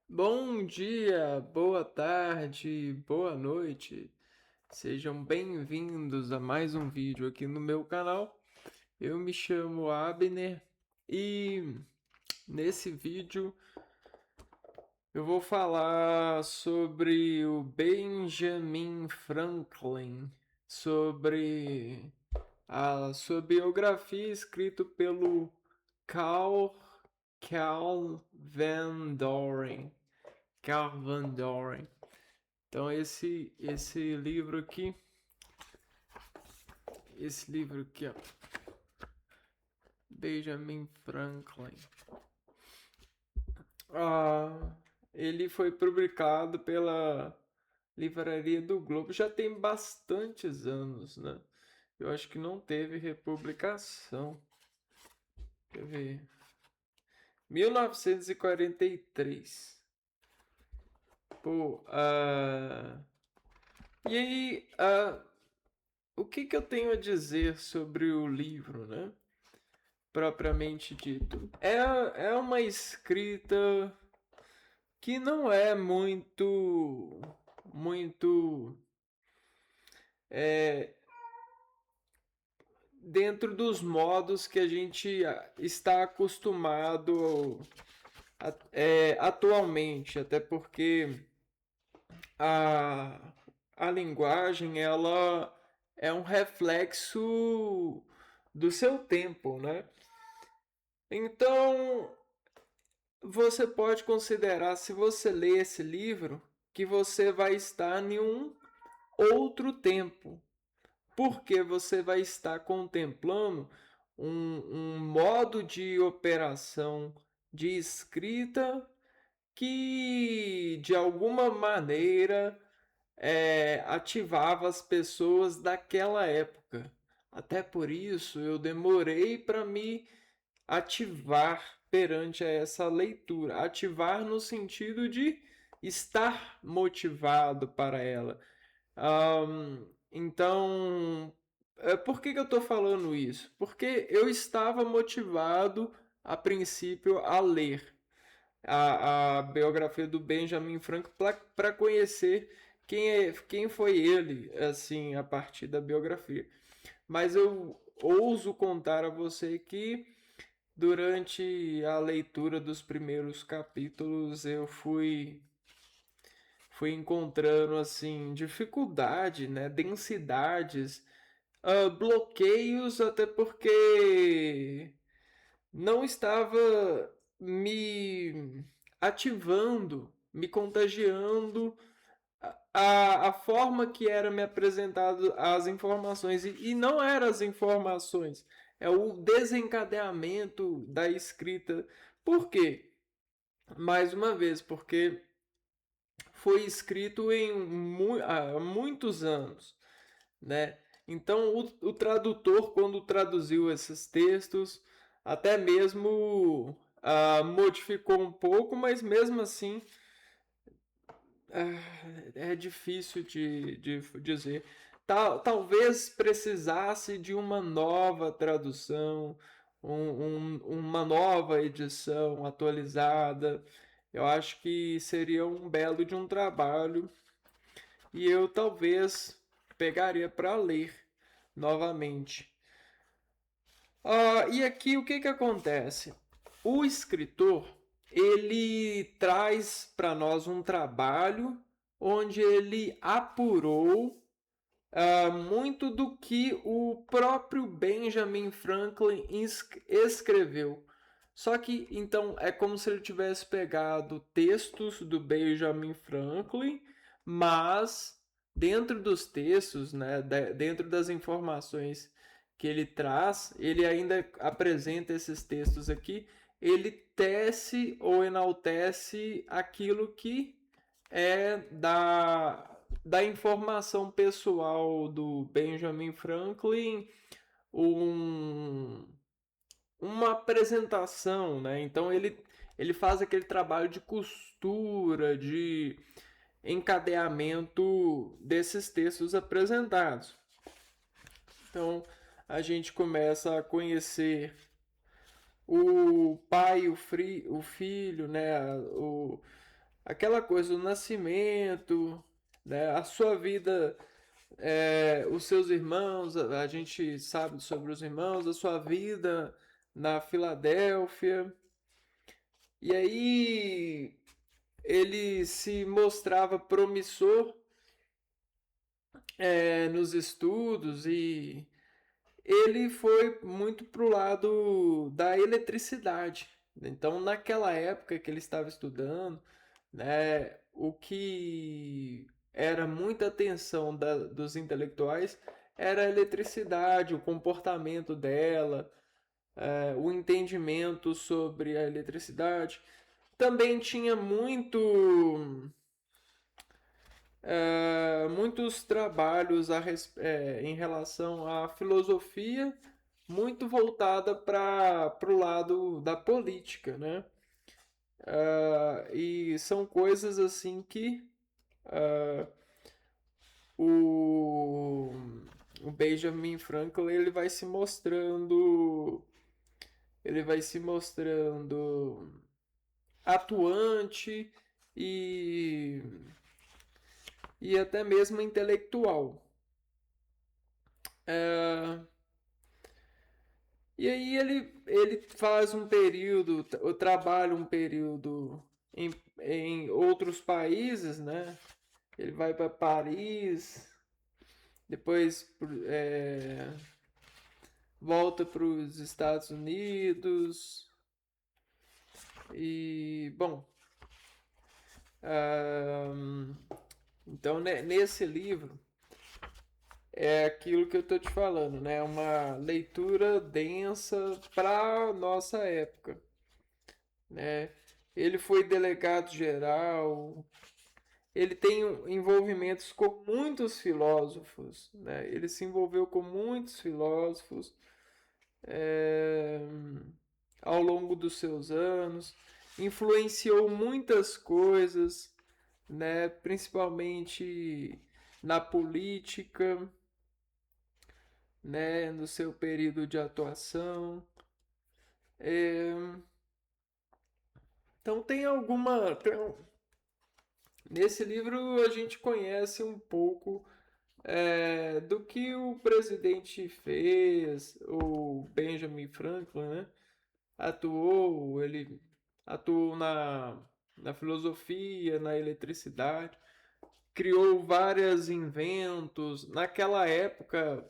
Bom dia, boa tarde, boa noite. Sejam bem-vindos a mais um vídeo aqui no meu canal. Eu me chamo Abner e nesse vídeo eu vou falar sobre o Benjamin Franklin, sobre a sua biografia escrita pelo Carl, Carl Van Doren. Carl Van Doren. Então esse livro aqui, ó, Benjamin Franklin. Ah, ele foi publicado pela Livraria do Globo. Já tem bastantes anos, né? Eu acho que não teve republicação. Quer ver? 1943. Pô, e aí, o que que eu tenho a dizer sobre o livro, né? Propriamente dito. É uma escrita que não é muito é, dentro dos modos que a gente está acostumado atualmente, até porque a, a linguagem ela é um reflexo do seu tempo, né? Então, você pode considerar, se você ler esse livro, que você vai estar em um outro tempo, porque você vai estar contemplando um modo de operação de escrita que, de alguma maneira, ativava as pessoas daquela época. Até por isso, eu demorei para me ativar perante essa leitura. Ativar no sentido de estar motivado para ela. Então, por que eu estou falando isso? Porque eu estava motivado, a princípio, a ler a biografia do Benjamin Franklin para conhecer quem foi ele, assim, a partir da biografia. Mas eu ouso contar a você que durante a leitura dos primeiros capítulos eu fui encontrando assim dificuldade, né, densidades, bloqueios, até porque não estava me ativando, me contagiando a forma que era me apresentado as informações. E não eram as informações, é o desencadeamento da escrita. Por quê? Mais uma vez, porque foi escrito há muitos anos, né? Então, o tradutor, quando traduziu esses textos, até mesmo modificou um pouco, mas mesmo assim é difícil de dizer. Talvez precisasse de uma nova tradução, uma nova edição atualizada. Eu acho que seria um belo de um trabalho e eu talvez pegaria para ler novamente. E aqui o que que acontece? O escritor ele traz para nós um trabalho onde ele apurou muito do que o próprio Benjamin Franklin escreveu. Só que então é como se ele tivesse pegado textos do Benjamin Franklin, mas dentro dos textos, né, dentro das informações que ele traz, ele ainda apresenta esses textos aqui, ele tece ou enaltece aquilo que é da informação pessoal do Benjamin Franklin, um, uma apresentação, né? Então ele faz aquele trabalho de costura, de encadeamento desses textos apresentados. Então a gente começa a conhecer o pai, o filho, né? aquela coisa, o nascimento, né, a sua vida, os seus irmãos, a gente sabe sobre os irmãos, a sua vida na Filadélfia. E aí ele se mostrava promissor nos estudos e ele foi muito pro lado da eletricidade. Então, naquela época que ele estava estudando, né, o que era muita atenção dos intelectuais era a eletricidade, o comportamento dela, o entendimento sobre a eletricidade. Também tinha muitos trabalhos em relação à filosofia, muito voltada para o lado da política, né? E são coisas assim que ah, o, o Benjamin Franklin ele vai se mostrando atuante e, e até mesmo intelectual. É, e aí ele faz um período, trabalha um período em outros países, né? Ele vai para Paris, depois volta para os Estados Unidos e, bom, ahn, então nesse livro é aquilo que eu tô te falando, né? Uma leitura densa para nossa época, né? Ele foi delegado geral, ele tem envolvimentos com muitos filósofos, né? Ele se envolveu com muitos filósofos é, ao longo dos seus anos, influenciou muitas coisas, né? Principalmente na política, né? No seu período de atuação. É, então nesse livro a gente conhece um pouco do que o presidente fez, o Benjamin Franklin, né? Ele atuou na filosofia, na eletricidade, criou vários inventos. Naquela época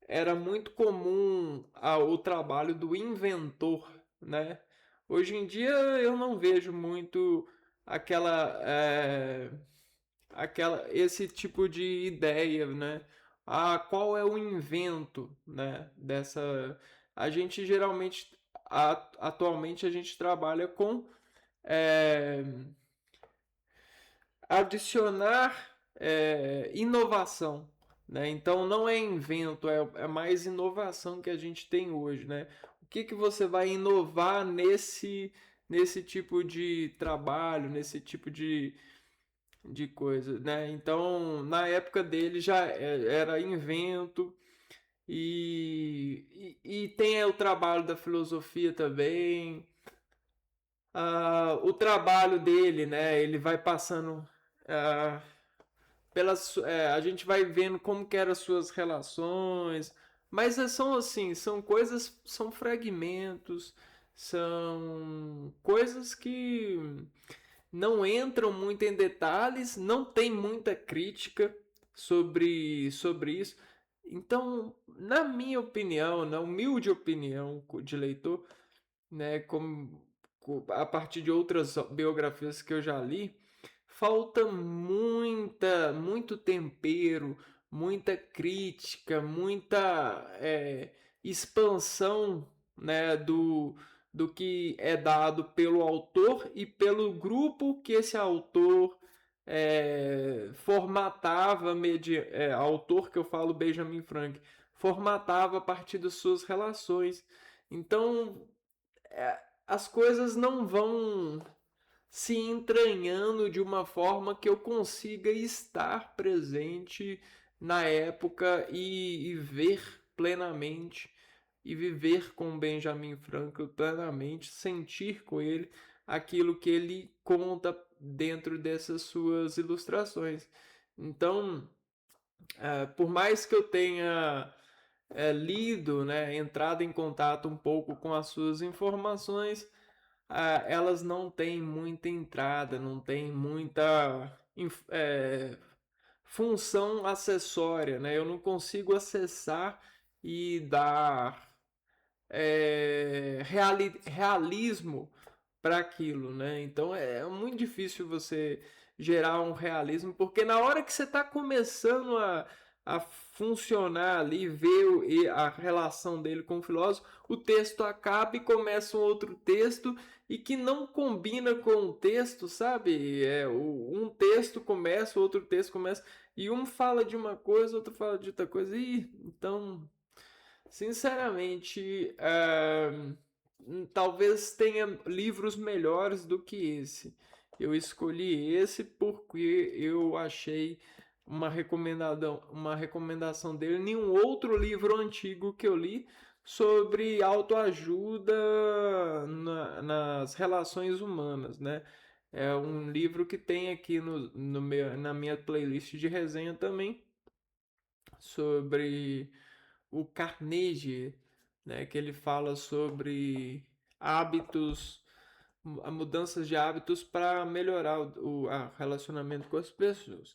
era muito comum o trabalho do inventor, né? Hoje em dia eu não vejo muito aquela esse tipo de ideia, né? Qual é o invento, né? Dessa, a gente geralmente, atualmente a gente trabalha com é, adicionar inovação, né? Então não é invento, é mais inovação que a gente tem hoje, né? O que que você vai inovar nesse tipo de trabalho, nesse tipo de coisa, né? Então, na época dele já era invento e tem o trabalho da filosofia também. O trabalho dele, né? Ele vai passando ah, a gente vai vendo como que eram as suas relações, mas são assim, são coisas, são fragmentos, são coisas que não entram muito em detalhes, não tem muita crítica sobre isso. Então, na minha opinião, na humilde opinião de leitor, né, a partir de outras biografias que eu já li, falta muito tempero, muita crítica, muita expansão, né, do que é dado pelo autor e pelo grupo que esse autor formatava, autor que eu falo Benjamin Franklin, formatava a partir das suas relações. Então, as coisas não vão se entranhando de uma forma que eu consiga estar presente na época e ver plenamente e viver com Benjamin Franklin plenamente, sentir com ele aquilo que ele conta dentro dessas suas ilustrações. Então, por mais que eu tenha lido, né, entrado em contato um pouco com as suas informações, elas não têm muita entrada, não têm muita função acessória, né? Eu não consigo acessar e dar realismo para aquilo, né? Então é muito difícil você gerar um realismo, porque na hora que você está começando a funcionar ali, ver a relação dele com o filósofo, o texto acaba e começa um outro texto e que não combina com o texto, sabe? Um texto começa, o outro texto começa, e um fala de uma coisa, outro fala de outra coisa, e então, sinceramente, talvez tenha livros melhores do que esse. Eu escolhi esse porque eu achei uma recomendação dele em um outro livro antigo que eu li sobre autoajuda nas relações humanas, né? É um livro que tem aqui na minha playlist de resenha também, sobre o Carnegie, né, que ele fala sobre hábitos, mudanças de hábitos para melhorar o relacionamento com as pessoas.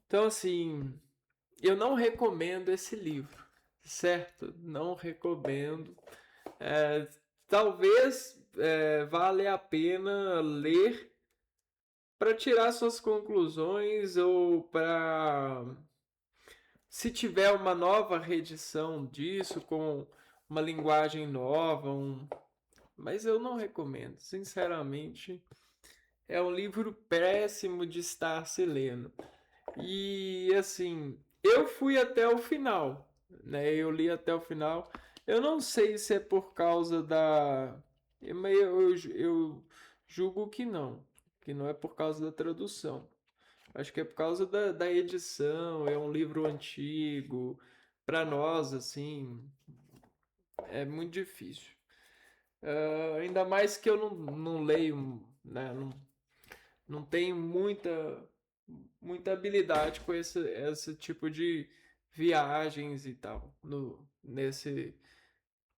Então, assim, eu não recomendo esse livro, certo? Não recomendo. É, talvez valha a pena ler para tirar suas conclusões ou para, se tiver uma nova reedição disso com uma linguagem nova, mas eu não recomendo, sinceramente. É um livro péssimo de estar se lendo. E assim, eu fui até o final, né? Eu li até o final. Eu não sei se é por causa da. Mas eu julgo que não é por causa da tradução. Acho que é por causa da edição, é um livro antigo. Para nós, assim, é muito difícil. Ainda mais que eu não leio, né? Não tenho muita habilidade com esse tipo de viagens e tal.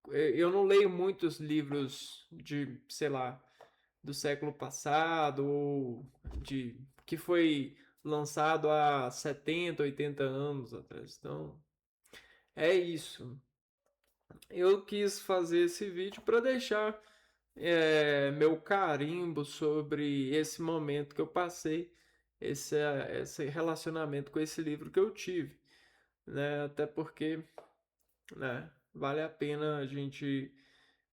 Eu não leio muitos livros de, sei lá, do século passado ou que foi lançado há 70, 80 anos atrás. Então, é isso. Eu quis fazer esse vídeo para deixar meu carimbo sobre esse momento que eu passei, esse relacionamento com esse livro que eu tive, né? Até porque, né, vale a pena a gente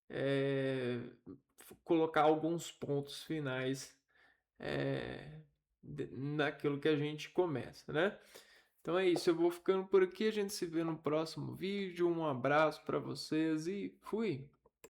é, colocar alguns pontos finais naquilo que a gente começa, né? Então é isso, eu vou ficando por aqui, a gente se vê no próximo vídeo. Um abraço para vocês e fui!